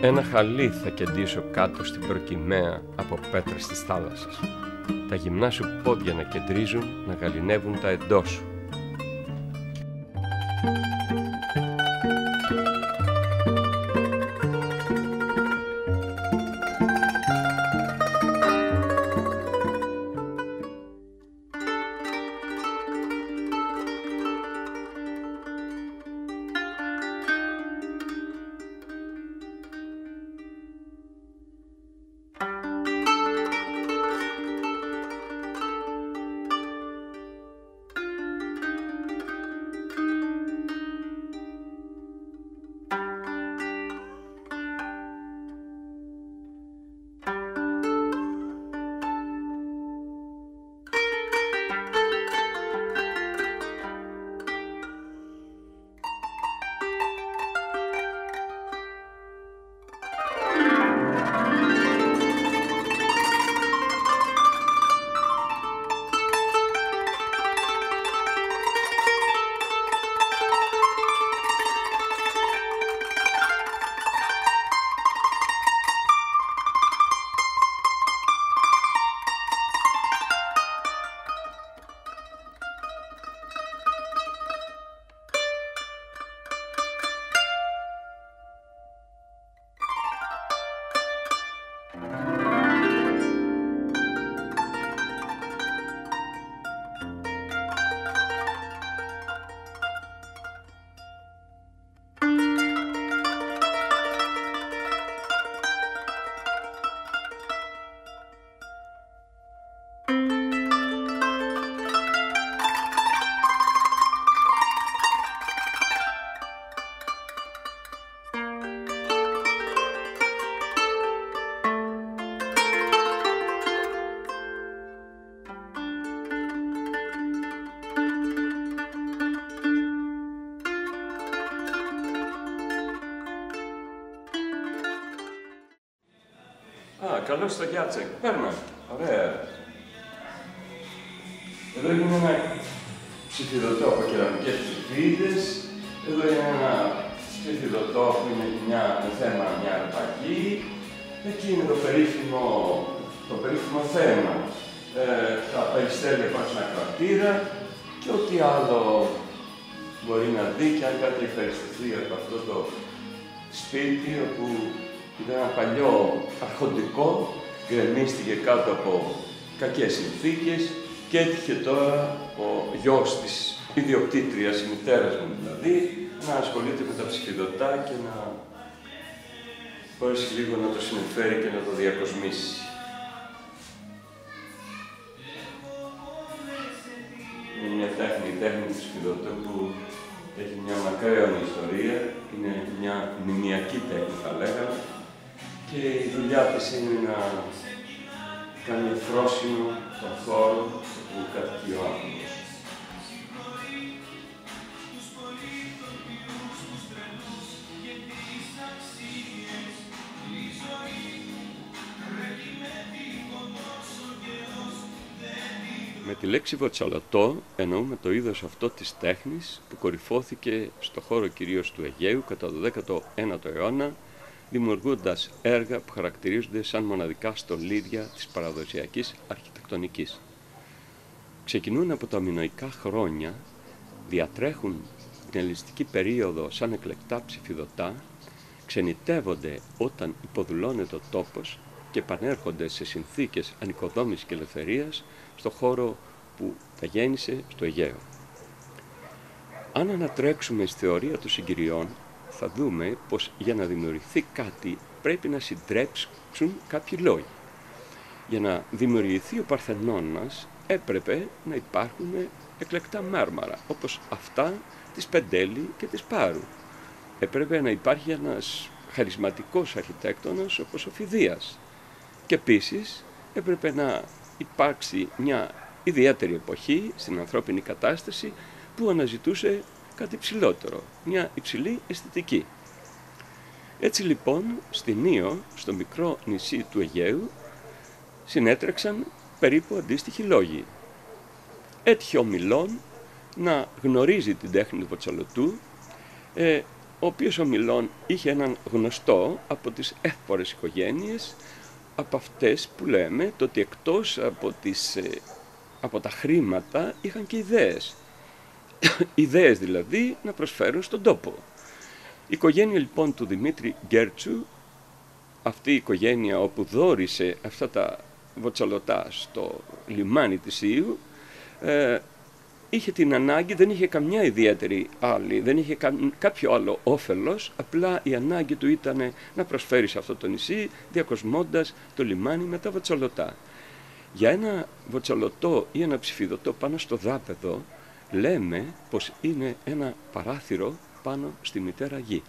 Ένα χαλί θα κεντήσω κάτω στην προκυμαία από πέτρες της θάλασσας. Τα γυμνά σου πόδια να κεντρίζουν, να γαληνεύουν τα εντός σου. Καλώς στο Γιάτσεκ. Παίρνω. Ωραία. Εδώ είναι ένα ψηφιδωτό από κεραμικές ψηφίδες. Εδώ είναι ένα ψηφιδωτό που είναι με θέμα μια αρπαγή. Εκεί είναι το περίφημο θέμα. Τα περιστέρια πάνω σε ένα κρατήρα και ό,τι άλλο μπορεί να δει και αν κάτι ευχαριστηθεί από αυτό το σπίτι όπου ήταν ένα παλιό αρχοντικό, γκρεμίστηκε κάτω από κακές συνθήκες και έτυχε τώρα ο γιος της ιδιοκτήτριας, η μητέρας μου δηλαδή, να ασχολείται με τα ψηφιδωτά και να μπορέσει λίγο να το συνεφέρει και να το διακοσμήσει. Είναι μια τέχνη του ψηφιδωτού που έχει μια μακραίωνη ιστορία, είναι μια μνημιακή τέχνη θα λέγαμε, και η δουλειά της είναι να κάνει φρόσιμο τον χώρο που κατοικεί ο άνθρωπος. Με τη λέξη βοτσαλωτό εννοούμε το είδος αυτό της τέχνης που κορυφώθηκε στο χώρο κυρίως του Αιγαίου κατά το 19ο αιώνα, δημιουργώντας έργα που χαρακτηρίζονται σαν μοναδικά στολίδια της παραδοσιακής αρχιτεκτονικής. Ξεκινούν από τα μινωικά χρόνια, διατρέχουν την ελληνιστική περίοδο σαν εκλεκτά ψηφιδωτά, ξενιτεύονται όταν υποδουλώνεται ο τόπος και επανέρχονται σε συνθήκες ανοικοδόμησης και ελευθερίας στο χώρο που τα γέννησε στο Αιγαίο. Αν ανατρέξουμε στη θεωρία των συγκυριών, θα δούμε πως για να δημιουργηθεί κάτι πρέπει να συντρέψουν κάποιοι λόγοι. Για να δημιουργηθεί ο Παρθενώνας έπρεπε να υπάρχουν εκλεκτά μάρμαρα, όπως αυτά της Πεντέλη και της Πάρου. Έπρεπε να υπάρχει ένας χαρισματικός αρχιτέκτονας όπως ο Φιδίας. Και επίσης έπρεπε να υπάρξει μια ιδιαίτερη εποχή στην ανθρώπινη κατάσταση που αναζητούσε κάτι υψηλότερο, μια υψηλή αισθητική. Έτσι λοιπόν, στην Ήο, στο μικρό νησί του Αιγαίου, συνέτρεξαν περίπου αντίστοιχοι λόγοι. Έτυχε ο Μιλών να γνωρίζει την τέχνη του βοτσαλωτού, ο οποίος ο Μιλών είχε έναν γνωστό από τις εύπορες οικογένειες, από αυτές που λέμε το ότι εκτός από τα χρήματα είχαν και ιδέες. Ιδέες δηλαδή να προσφέρουν στον τόπο. Η οικογένεια λοιπόν του Δημήτρη Γκέρτσου, αυτή η οικογένεια όπου δώρισε αυτά τα βοτσαλωτά στο λιμάνι της Ιου, είχε την ανάγκη, δεν είχε καμιά ιδιαίτερη άλλη, δεν είχε κάποιο άλλο όφελος, απλά η ανάγκη του ήταν να προσφέρει σε αυτό το νησί, διακοσμώντας το λιμάνι με τα βοτσαλωτά. Για ένα βοτσαλωτό ή ένα ψηφιδωτό πάνω στο δάπεδο, λέμε πως είναι ένα παράθυρο πάνω στη μητέρα γη.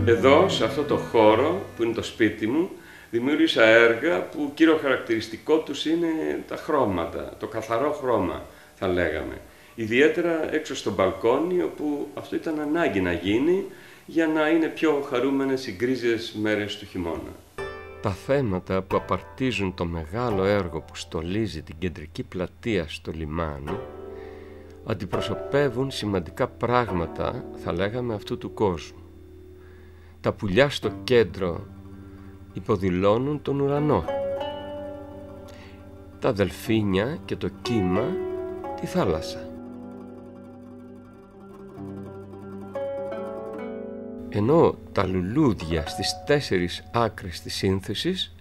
Εδώ, σε αυτό το χώρο που είναι το σπίτι μου, δημιούργησα έργα που κύριο χαρακτηριστικό τους είναι τα χρώματα, το καθαρό χρώμα θα λέγαμε. Ιδιαίτερα έξω στο μπαλκόνι, όπου αυτό ήταν ανάγκη να γίνει για να είναι πιο χαρούμενες οι γκρίζες μέρες του χειμώνα. Τα θέματα που απαρτίζουν το μεγάλο έργο που στολίζει την κεντρική πλατεία στο λιμάνι αντιπροσωπεύουν σημαντικά πράγματα, θα λέγαμε, αυτού του κόσμου. Τα πουλιά στο κέντρο υποδηλώνουν τον ουρανό. Τα δελφίνια και το κύμα τη θάλασσα. Ενώ τα λουλούδια στις 4 άκρες της σύνθεσης,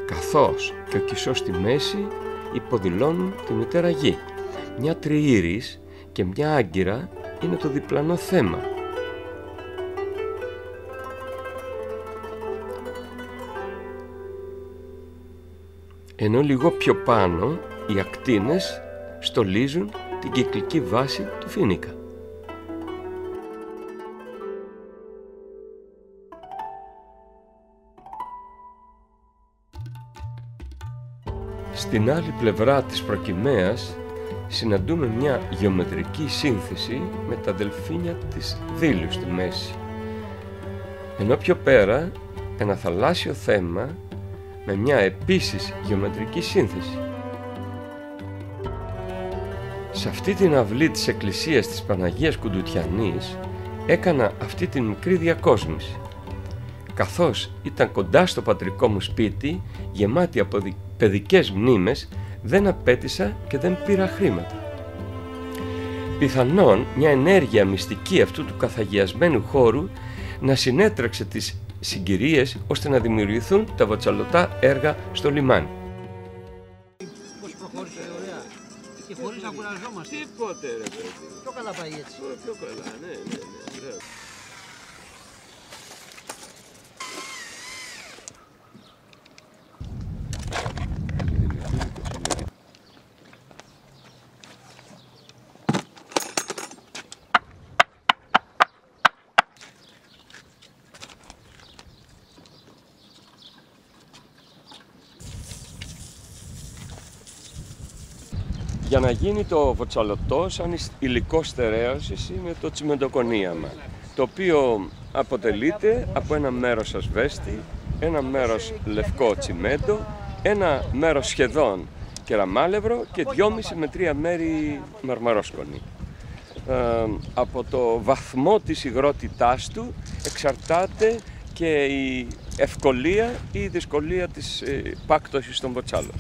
καθώς και ο Κισός στη μέση, υποδηλώνουν τη μητέρα γη. Μια τριήρης και μια άγκυρα είναι το διπλανό θέμα. Ενώ λίγο πιο πάνω οι ακτίνες στολίζουν την κυκλική βάση του φοίνικα. Στην άλλη πλευρά της προκυμαίας συναντούμε μια γεωμετρική σύνθεση με τα δελφίνια της Δήλου στη μέση. Ενώ πιο πέρα ένα θαλάσσιο θέμα με μια επίσης γεωμετρική σύνθεση. Σε αυτή την αυλή της εκκλησίας της Παναγίας Κουντουτιανής έκανα αυτή την μικρή διακόσμηση. Καθώς ήταν κοντά στο πατρικό μου σπίτι, γεμάτη από παιδικές μνήμες, δεν απέτησα και δεν πήρα χρήματα. Πιθανόν μια ενέργεια μυστική αυτού του καθαγιασμένου χώρου να συνέτρεξε τις συγκυρίες ώστε να δημιουργηθούν τα βοτσαλωτά έργα στο λιμάνι. Πώς προχώρησε ωραία και χωρίς να κουραζόμαστε. Τίποτε ρε παιδί. Πιο καλά πάει έτσι. Πιο καλά, ναι. Για να γίνει το βοτσαλωτό, σαν υλικό στερέωσης, είναι το τσιμεντοκονίαμα, το οποίο αποτελείται από ένα μέρος ασβέστη, ένα μέρος λευκό τσιμέντο, ένα μέρος σχεδόν κεραμάλευρο και 2,5 με 3 μέρη μαρμαρόσκονη. Από το βαθμό της υγρότητάς του εξαρτάται και η ευκολία ή η δυσκολία της πάκτωσης των βοτσάλων.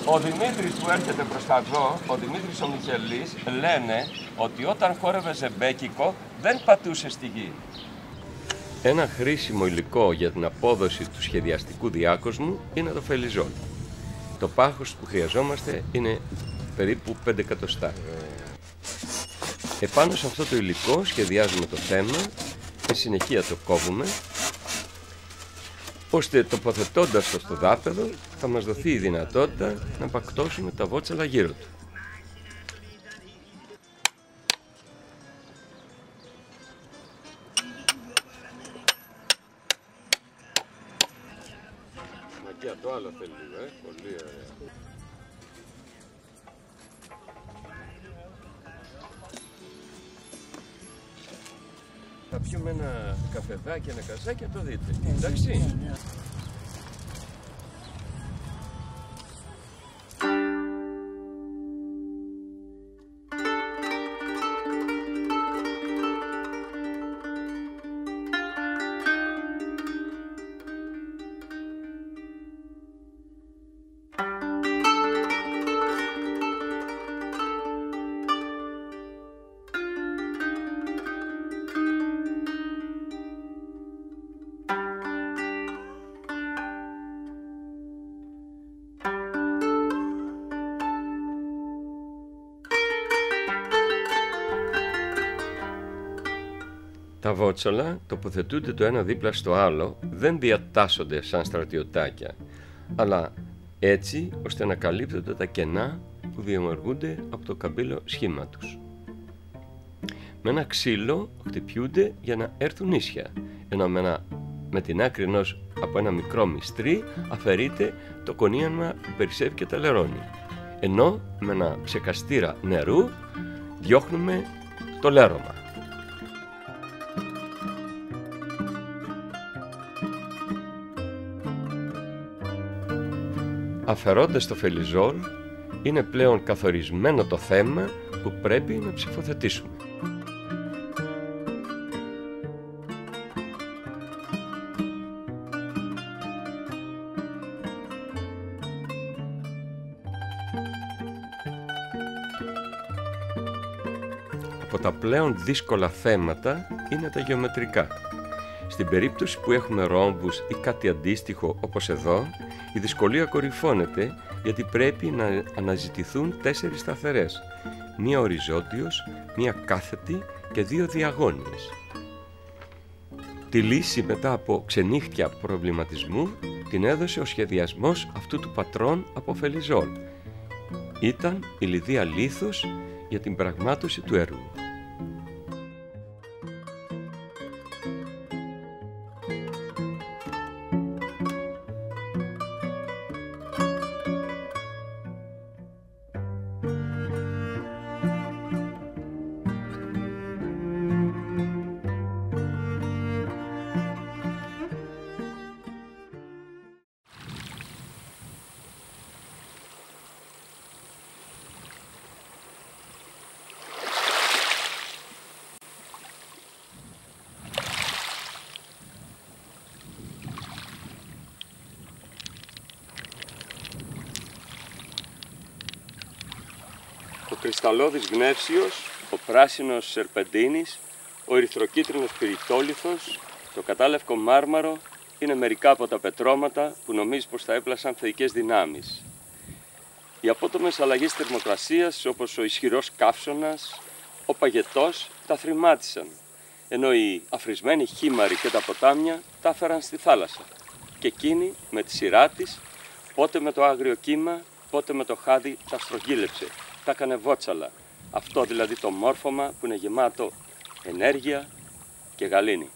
Ο Δημήτρης που έρχεται μπροστά εδώ, ο Δημήτρης ο Μιχελής, λένε ότι όταν χόρευε ζεμπέκικο δεν πατούσε στη γη. Ένα χρήσιμο υλικό για την απόδοση του σχεδιαστικού διάκοσμου είναι το φελιζόλ. Το πάχος που χρειαζόμαστε είναι περίπου 5 εκατοστά. Επάνω σε αυτό το υλικό σχεδιάζουμε το θέμα, στη συνεχεία το κόβουμε ώστε τοποθετώντας το στο δάπεδο θα μας δοθεί η δυνατότητα να πακτώσουμε τα βότσαλα γύρω του. Μακιά, το άλλο θέλει λίγο, πολύ ωραία. Θα πιούμε ένα καφεδάκι, ένα καζάκι, να το δείτε. Εντάξει. Τα βότσαλα τοποθετούνται το ένα δίπλα στο άλλο, δεν διατάσσονται σαν στρατιωτάκια, αλλά έτσι ώστε να καλύπτονται τα κενά που δημιουργούνται από το καμπύλο σχήμα τους. Με ένα ξύλο χτυπιούνται για να έρθουν ίσια, ενώ με την άκρη ενός από ένα μικρό μυστρί αφαιρείται το κονίαμα που περισσεύει και τα λερώνει, ενώ με ένα ψεκαστήρα νερού διώχνουμε το λέρωμα. Αφαιρώντας το φελιζόλ, είναι πλέον καθορισμένο το θέμα που πρέπει να ψηφοθετήσουμε. Από τα πλέον δύσκολα θέματα είναι τα γεωμετρικά. Στην περίπτωση που έχουμε ρόμβους ή κάτι αντίστοιχο όπως εδώ, η δυσκολία κορυφώνεται γιατί πρέπει να αναζητηθούν 4 σταθερές, μία οριζόντιος, μία κάθετη και 2 διαγώνιες. Τη λύση μετά από ξενύχτια προβληματισμού την έδωσε ο σχεδιασμός αυτού του πατρόν από φελιζόλ. Ήταν η λιδία λίθος για την πραγμάτωση του έργου. Ο κρυσταλλώδης γνεύσιος, ο πράσινος σερπεντίνης, ο ερυθροκίτρινος πυρητόλιθος, το κατάλευκο μάρμαρο είναι μερικά από τα πετρώματα που νομίζεις πως θα έπλασαν θεϊκές δυνάμεις. Οι απότομες αλλαγές θερμοκρασίας όπως ο ισχυρός καύσωνας, ο παγετός τα θρημάτισαν, ενώ οι αφρισμένοι χήμαροι και τα ποτάμια τα έφεραν στη θάλασσα και εκείνη με τη σειρά της, πότε με το άγριο κύμα, πότε με το χάδι τα στρογγύλεψε. Τα έκανε βότσαλα, αυτό δηλαδή το μόρφωμα που είναι γεμάτο ενέργεια και γαλήνη.